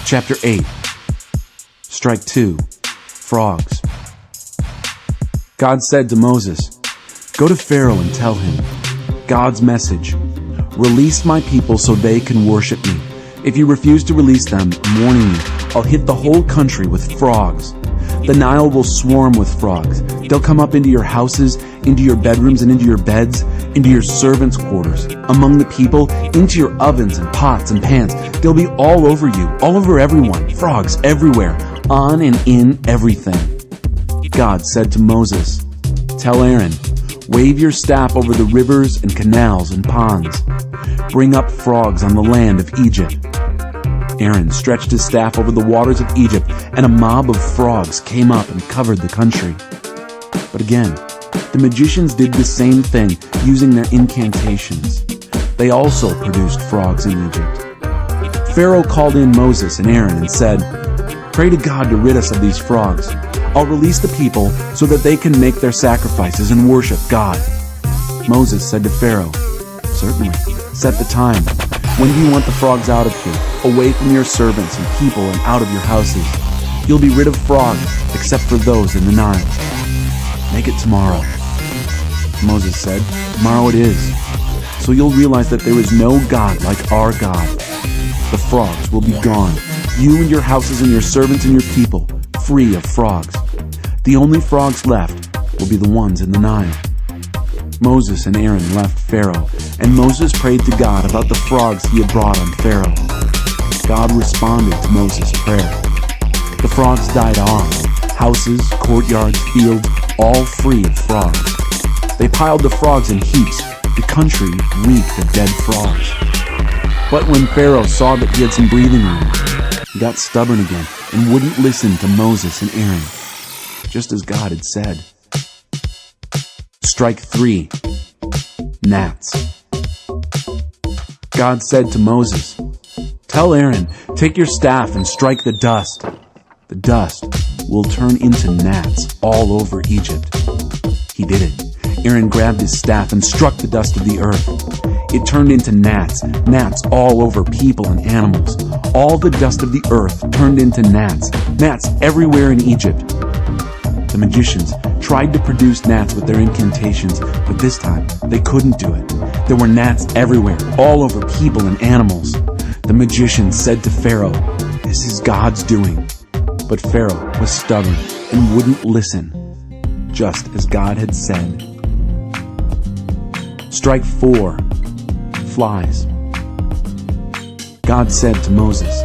Chapter 8. Strike 2. Frogs. God said to Moses, "Go to Pharaoh and tell him, God's message, release my people so they can worship me. If you refuse to release them, I'm warning you, I'll hit the whole country with frogs. The Nile will swarm with frogs. They'll come up into your houses, into your bedrooms and into your beds, into your servants' quarters, among the people, into your ovens and pots and pans. They'll be all over you, all over everyone, frogs everywhere, on and in everything." God said to Moses, "Tell Aaron, wave your staff over the rivers and canals and ponds. Bring up frogs on the land of Egypt." Aaron stretched his staff over the waters of Egypt, and a mob of frogs came up and covered the country. But again, the magicians did the same thing, using their incantations. They also produced frogs in Egypt. Pharaoh called in Moses and Aaron and said, "Pray to God to rid us of these frogs. I'll release the people so that they can make their sacrifices and worship God." Moses said to Pharaoh, "Certainly, set the time. When do you want the frogs out of here, away from your servants and people and out of your houses? You'll be rid of frogs, except for those in the Nile." "Make it tomorrow." Moses said, "Tomorrow it is. So you'll realize that there is no God like our God. The frogs will be gone, you and your houses and your servants and your people, free of frogs. The only frogs left will be the ones in the Nile." Moses and Aaron left Pharaoh, and Moses prayed to God about the frogs he had brought on Pharaoh. God responded to Moses' prayer. The frogs died off, houses, courtyards, fields, all free of frogs. They piled the frogs in heaps. The country reeked of dead frogs. But when Pharaoh saw that he had some breathing room, he got stubborn again and wouldn't listen to Moses and Aaron, just as God had said. Strike 3. Gnats. God said to Moses, "Tell Aaron, take your staff and strike the dust. The dust will turn into gnats all over Egypt." He did it. Aaron grabbed his staff and struck the dust of the earth. It turned into gnats, gnats all over people and animals. All the dust of the earth turned into gnats, gnats everywhere in Egypt. The magicians tried to produce gnats with their incantations, but this time they couldn't do it. There were gnats everywhere, all over people and animals. The magicians said to Pharaoh, "This is God's doing." But Pharaoh was stubborn and wouldn't listen, just as God had said. Strike 4. Flies. God said to Moses,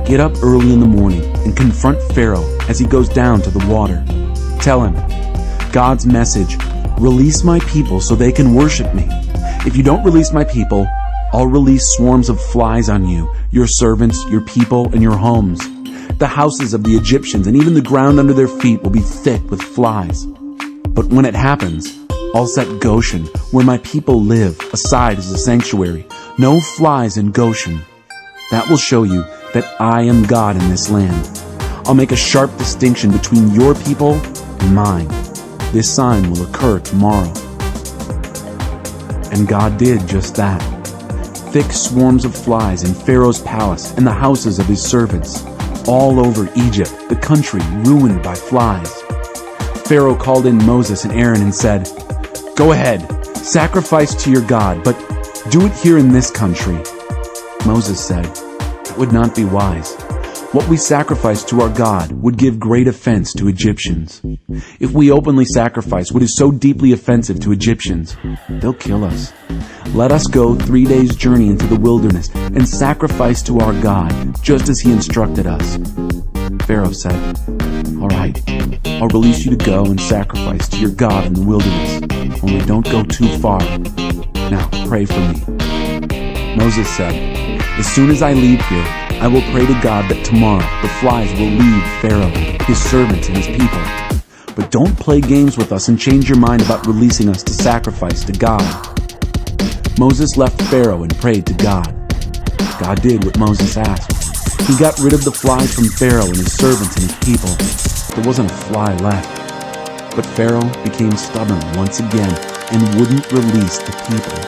"Get up early in the morning and confront Pharaoh as he goes down to the water. Tell him, God's message, release my people so they can worship me. If you don't release my people, I'll release swarms of flies on you, your servants, your people, and your homes. The houses of the Egyptians and even the ground under their feet will be thick with flies. But when it happens, I'll set Goshen, where my people live, aside as a sanctuary. No flies in Goshen. That will show you that I am God in this land. I'll make a sharp distinction between your people and mine. This sign will occur tomorrow." And God did just that. Thick swarms of flies in Pharaoh's palace and the houses of his servants. All over Egypt, the country ruined by flies. Pharaoh called in Moses and Aaron and said, "Go ahead, sacrifice to your God, but do it here in this country." Moses said, "That would not be wise. What we sacrifice to our God would give great offense to Egyptians. If we openly sacrifice what is so deeply offensive to Egyptians, they'll kill us. Let us go 3 days' journey into the wilderness and sacrifice to our God, just as he instructed us." Pharaoh said, "All right, I'll release you to go and sacrifice to your God in the wilderness. Only don't go too far. Now pray for me." Moses said, "As soon as I leave here, I will pray to God that tomorrow the flies will leave Pharaoh, his servants, and his people. But don't play games with us and change your mind about releasing us to sacrifice to God." Moses left Pharaoh and prayed to God. God did what Moses asked. He got rid of the flies from Pharaoh and his servants and his people. There wasn't a fly left. But Pharaoh became stubborn once again and wouldn't release the people.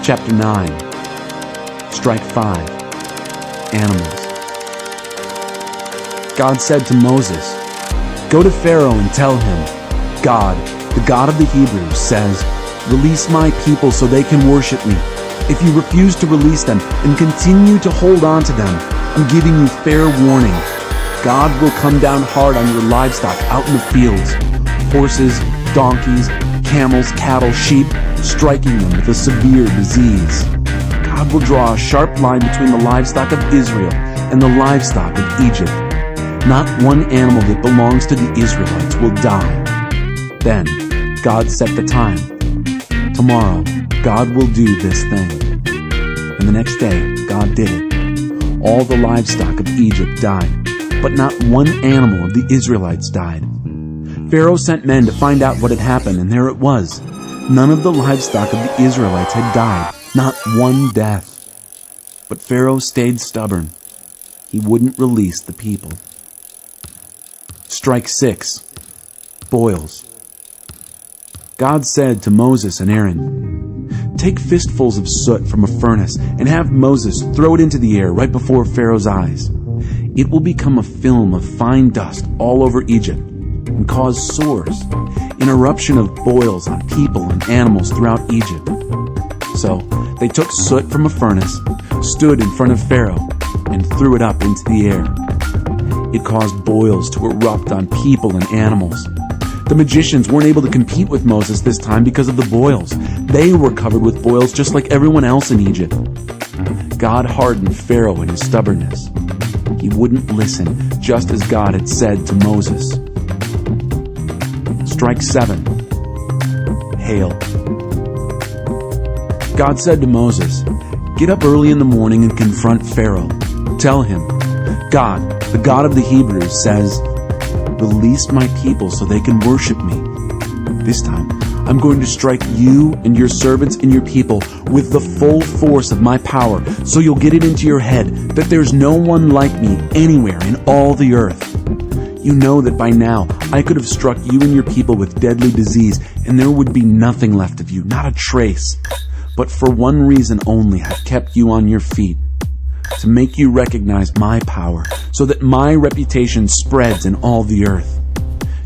Chapter 9. Strike 5. animals. God said to Moses, "Go to Pharaoh and tell him, God, the God of the Hebrews, says, release my people so they can worship me. If you refuse to release them and continue to hold on to them, I'm giving you fair warning. God will come down hard on your livestock out in the fields, horses, donkeys, camels, cattle, sheep, striking them with a severe disease. God will draw a sharp line between the livestock of Israel and the livestock of Egypt. Not one animal that belongs to the Israelites will die." Then God set the time. Tomorrow, God will do this thing. And the next day, God did it. All the livestock of Egypt died, but not one animal of the Israelites died. Pharaoh sent men to find out what had happened, and there it was. None of the livestock of the Israelites had died, not one death. But Pharaoh stayed stubborn. He wouldn't release the people. Strike 6. Boils. God said to Moses and Aaron, "Take fistfuls of soot from a furnace and have Moses throw it into the air right before Pharaoh's eyes. It will become a film of fine dust all over Egypt and cause sores, an eruption of boils on people and animals throughout Egypt." So they took soot from a furnace, stood in front of Pharaoh, and threw it up into the air. It caused boils to erupt on people and animals. The magicians weren't able to compete with Moses this time because of the boils. They were covered with boils just like everyone else in Egypt. God hardened Pharaoh in his stubbornness. He wouldn't listen, just as God had said to Moses. Strike 7. Hail. God said to Moses, "Get up early in the morning and confront Pharaoh. Tell him, God, the God of the Hebrews, says, release my people so they can worship me. This time, I'm going to strike you and your servants and your people with the full force of my power, so you'll get it into your head that there's no one like me anywhere in all the earth. You know that by now I could have struck you and your people with deadly disease, and there would be nothing left of you, not a trace. But for one reason only I've kept you on your feet, to make you recognize my power, so that my reputation spreads in all the earth.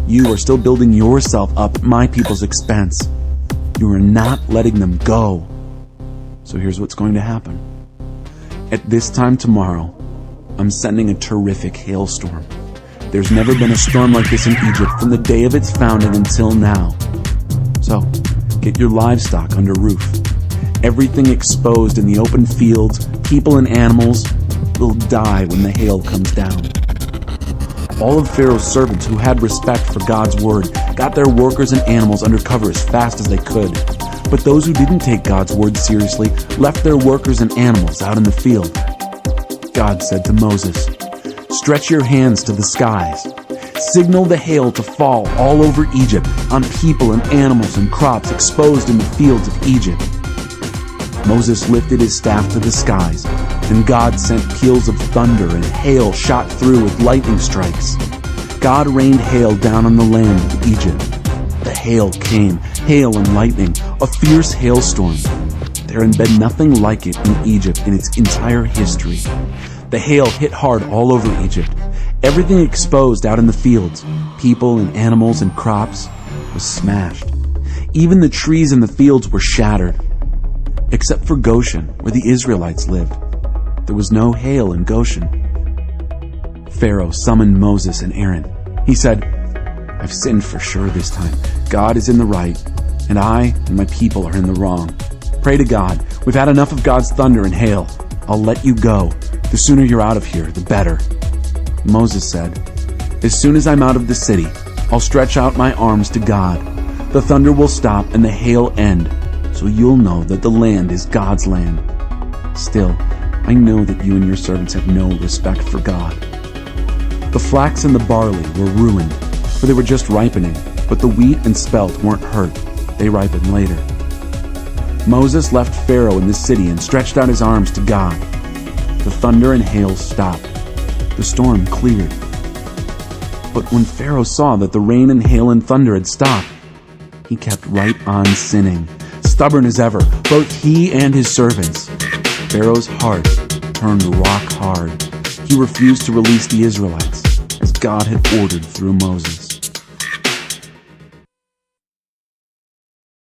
You are still building yourself up at my people's expense. You are not letting them go. So here's what's going to happen. At this time tomorrow, I'm sending a terrific hailstorm. There's never been a storm like this in Egypt from the day of its founding until now. So, get your livestock under roof. Everything exposed in the open fields, people and animals, will die when the hail comes down." All of Pharaoh's servants who had respect for God's word got their workers and animals under cover as fast as they could. But those who didn't take God's word seriously left their workers and animals out in the field. God said to Moses, "Stretch your hands to the skies. Signal the hail to fall all over Egypt on people and animals and crops exposed in the fields of Egypt." Moses lifted his staff to the skies, and God sent peals of thunder and hail shot through with lightning strikes. God rained hail down on the land of Egypt. The hail came, hail and lightning, a fierce hailstorm. There had been nothing like it in Egypt in its entire history. The hail hit hard all over Egypt. Everything exposed out in the fields, people and animals and crops, was smashed. Even the trees in the fields were shattered. Except for Goshen, where the Israelites lived. There was no hail in Goshen. Pharaoh summoned Moses and Aaron. He said, "I've sinned for sure this time. God is in the right, and I and my people are in the wrong. Pray to God. We've had enough of God's thunder and hail. I'll let you go. The sooner you're out of here, the better." Moses said, "As soon as I'm out of the city, I'll stretch out my arms to God. The thunder will stop and the hail end, so you'll know that the land is God's land. Still, I know that you and your servants have no respect for God." The flax and the barley were ruined, for they were just ripening, but the wheat and spelt weren't hurt. They ripened later. Moses left Pharaoh in the city and stretched out his arms to God. The thunder and hail stopped. The storm cleared. But when Pharaoh saw that the rain and hail and thunder had stopped, he kept right on sinning, stubborn as ever, both he and his servants. Pharaoh's heart turned rock hard. He refused to release the Israelites, as God had ordered through Moses.